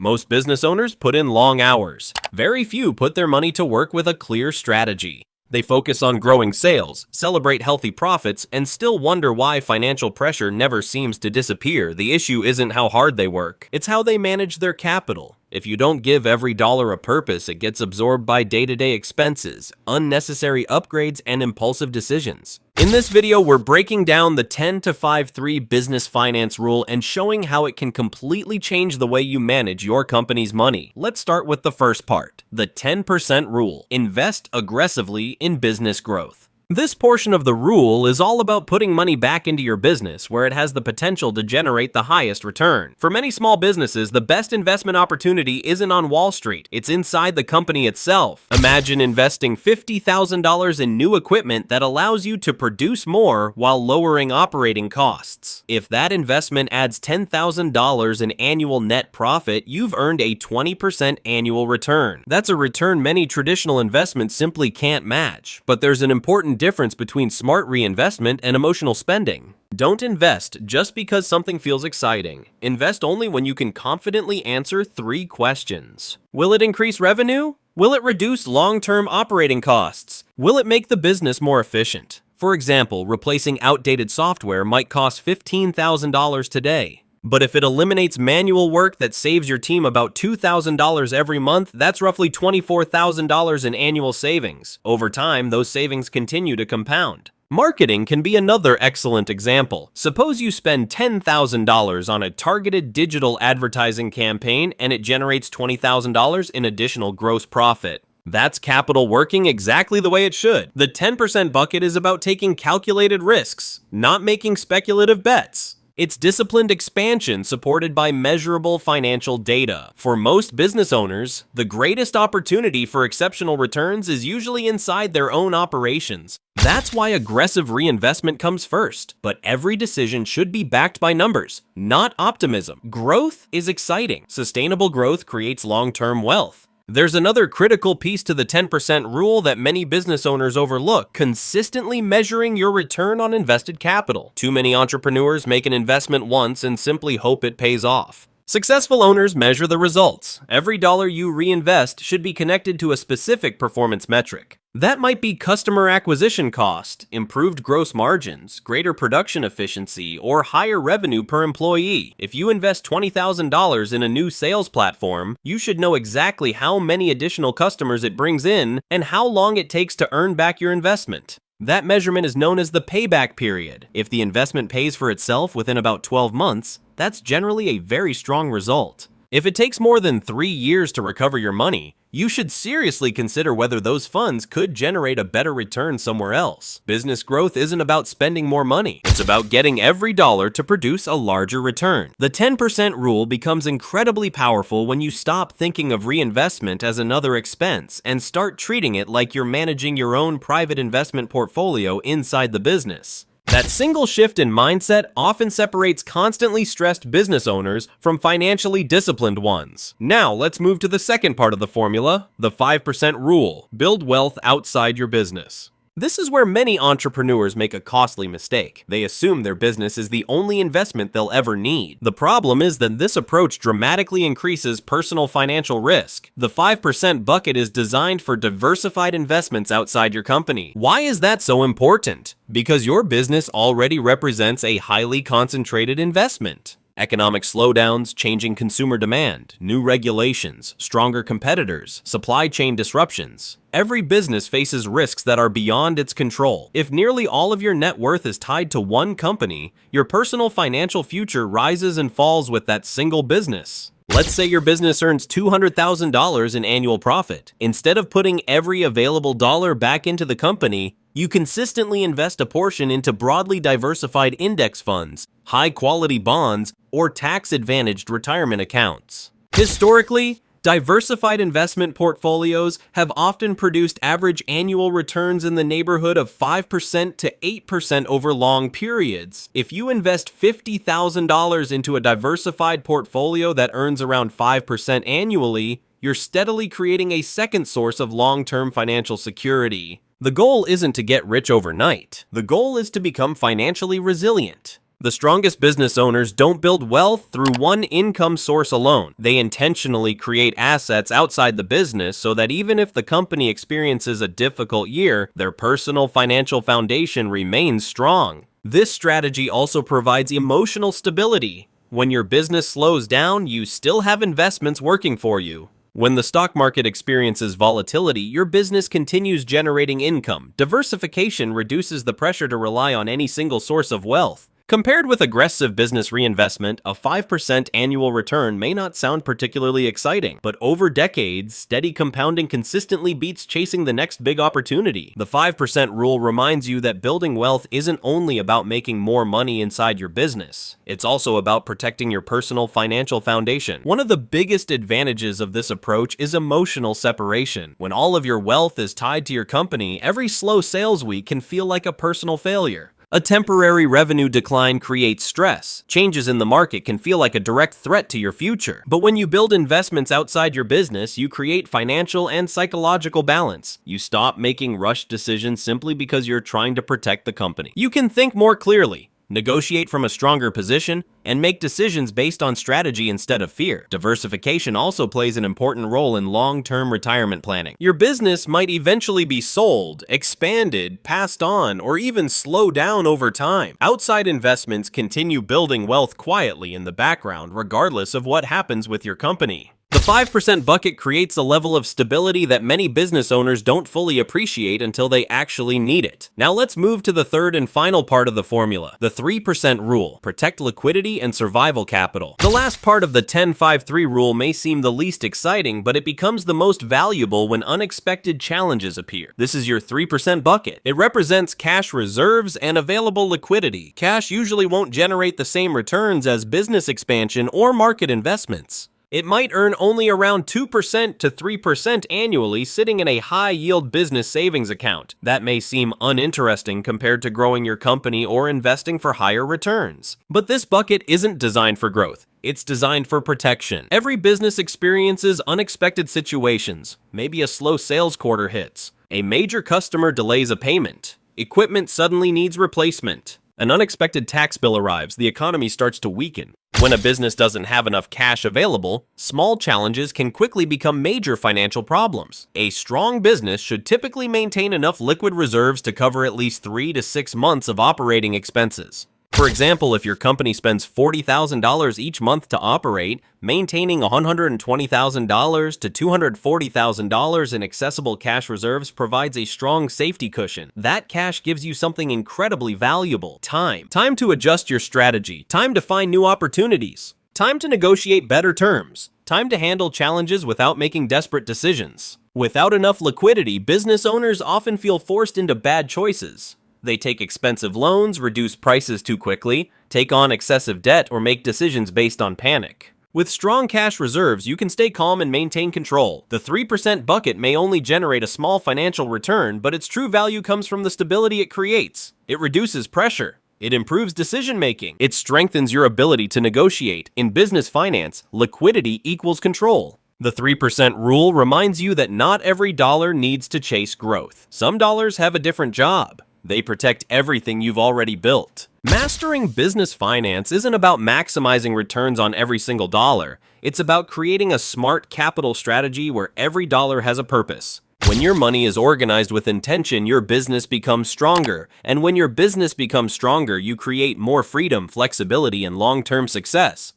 Most business owners put in long hours. Very few put their money to work with a clear strategy. They focus on growing sales, celebrate healthy profits, and still wonder why financial pressure never seems to disappear. The issue isn't how hard they work, it's how they manage their capital. If you don't give every dollar a purpose, it gets absorbed by day-to-day expenses, unnecessary upgrades, and impulsive decisions. In this video, we're breaking down the 10-to-5-3 business finance rule and showing how it can completely change the way you manage your company's money. Let's start with the first part, the 10% rule. Invest aggressively in business growth. This portion of the rule is all about putting money back into your business where it has the potential to generate the highest return. For many small businesses, the best investment opportunity isn't on Wall Street, it's inside the company itself. Imagine investing $50,000 in new equipment that allows you to produce more while lowering operating costs. If that investment adds $10,000 in annual net profit, you've earned a 20% annual return. That's a return many traditional investments simply can't match. But there's an important difference between smart reinvestment and emotional spending. Don't invest just because something feels exciting. Invest only when you can confidently answer 3 questions. Will it increase revenue? Will it reduce long-term operating costs? Will it make the business more efficient? For example, replacing outdated software might cost $15,000 today. But if it eliminates manual work that saves your team about $2,000 every month, that's roughly $24,000 in annual savings. Over time, those savings continue to compound. Marketing can be another excellent example. Suppose you spend $10,000 on a targeted digital advertising campaign and it generates $20,000 in additional gross profit. That's capital working exactly the way it should. The 10% bucket is about taking calculated risks, not making speculative bets. It's disciplined expansion supported by measurable financial data. For most business owners, the greatest opportunity for exceptional returns is usually inside their own operations. That's why aggressive reinvestment comes first. But every decision should be backed by numbers, not optimism. Growth is exciting. Sustainable growth creates long-term wealth. There's another critical piece to the 10% rule that many business owners overlook: consistently measuring your return on invested capital. Too many entrepreneurs make an investment once and simply hope it pays off. Successful owners measure the results. Every dollar you reinvest should be connected to a specific performance metric. That might be customer acquisition cost, improved gross margins, greater production efficiency, or higher revenue per employee. If you invest $20,000 in a new sales platform, you should know exactly how many additional customers it brings in and how long it takes to earn back your investment. That measurement is known as the payback period. If the investment pays for itself within about 12 months, that's generally a very strong result. If it takes more than 3 years to recover your money, you should seriously consider whether those funds could generate a better return somewhere else. Business growth isn't about spending more money. It's about getting every dollar to produce a larger return. The 10% rule becomes incredibly powerful when you stop thinking of reinvestment as another expense and start treating it like you're managing your own private investment portfolio inside the business. That single shift in mindset often separates constantly stressed business owners from financially disciplined ones. Now, let's move to the second part of the formula, the 5% rule. Build wealth outside your business. This is where many entrepreneurs make a costly mistake. They assume their business is the only investment they'll ever need. The problem is that this approach dramatically increases personal financial risk. The 5% bucket is designed for diversified investments outside your company. Why is that so important? Because your business already represents a highly concentrated investment. Economic slowdowns, changing consumer demand, new regulations, stronger competitors, supply chain disruptions. Every business faces risks that are beyond its control. If nearly all of your net worth is tied to one company, your personal financial future rises and falls with that single business. Let's say your business earns $200,000 in annual profit. Instead of putting every available dollar back into the company, you consistently invest a portion into broadly diversified index funds, high-quality bonds, or tax-advantaged retirement accounts. Historically, diversified investment portfolios have often produced average annual returns in the neighborhood of 5% to 8% over long periods. If you invest $50,000 into a diversified portfolio that earns around 5% annually, you're steadily creating a second source of long-term financial security. The goal isn't to get rich overnight. The goal is to become financially resilient. The strongest business owners don't build wealth through one income source alone. They intentionally create assets outside the business so that even if the company experiences a difficult year, their personal financial foundation remains strong. This strategy also provides emotional stability. When your business slows down, you still have investments working for you. When the stock market experiences volatility, your business continues generating income. Diversification reduces the pressure to rely on any single source of wealth. Compared with aggressive business reinvestment, a 5% annual return may not sound particularly exciting, but over decades, steady compounding consistently beats chasing the next big opportunity. The 5% rule reminds you that building wealth isn't only about making more money inside your business. It's also about protecting your personal financial foundation. One of the biggest advantages of this approach is emotional separation. When all of your wealth is tied to your company, every slow sales week can feel like a personal failure. A temporary revenue decline creates stress. Changes in the market can feel like a direct threat to your future. But when you build investments outside your business, you create financial and psychological balance. You stop making rushed decisions simply because you're trying to protect the company. You can think more clearly, negotiate from a stronger position, and make decisions based on strategy instead of fear. Diversification also plays an important role in long-term retirement planning. Your business might eventually be sold, expanded, passed on, or even slow down over time. Outside investments continue building wealth quietly in the background, regardless of what happens with your company. The 5% bucket creates a level of stability that many business owners don't fully appreciate until they actually need it. Now let's move to the third and final part of the formula, the 3% rule. Protect liquidity and survival capital. The last part of the 10-5-3 rule may seem the least exciting, but it becomes the most valuable when unexpected challenges appear. This is your 3% bucket. It represents cash reserves and available liquidity. Cash usually won't generate the same returns as business expansion or market investments. It might earn only around 2% to 3% annually sitting in a high-yield business savings account. That may seem uninteresting compared to growing your company or investing for higher returns. But this bucket isn't designed for growth. It's designed for protection. Every business experiences unexpected situations. Maybe a slow sales quarter hits. A major customer delays a payment. Equipment suddenly needs replacement. An unexpected tax bill arrives. The economy starts to weaken. When a business doesn't have enough cash available, small challenges can quickly become major financial problems. A strong business should typically maintain enough liquid reserves to cover at least 3 to 6 months of operating expenses. For example, if your company spends $40,000 each month to operate, maintaining $120,000 to $240,000 in accessible cash reserves provides a strong safety cushion. That cash gives you something incredibly valuable: time. Time to adjust your strategy, time to find new opportunities, time to negotiate better terms, time to handle challenges without making desperate decisions. Without enough liquidity, business owners often feel forced into bad choices. They take expensive loans, reduce prices too quickly, take on excessive debt, or make decisions based on panic. With strong cash reserves, you can stay calm and maintain control. The 3% bucket may only generate a small financial return, but its true value comes from the stability it creates. It reduces pressure. It improves decision-making. It strengthens your ability to negotiate. In business finance, liquidity equals control. The 3% rule reminds you that not every dollar needs to chase growth. Some dollars have a different job. They protect everything you've already built. Mastering business finance isn't about maximizing returns on every single dollar. It's about creating a smart capital strategy where every dollar has a purpose. When your money is organized with intention, your business becomes stronger. And when your business becomes stronger, you create more freedom, flexibility, and long-term success.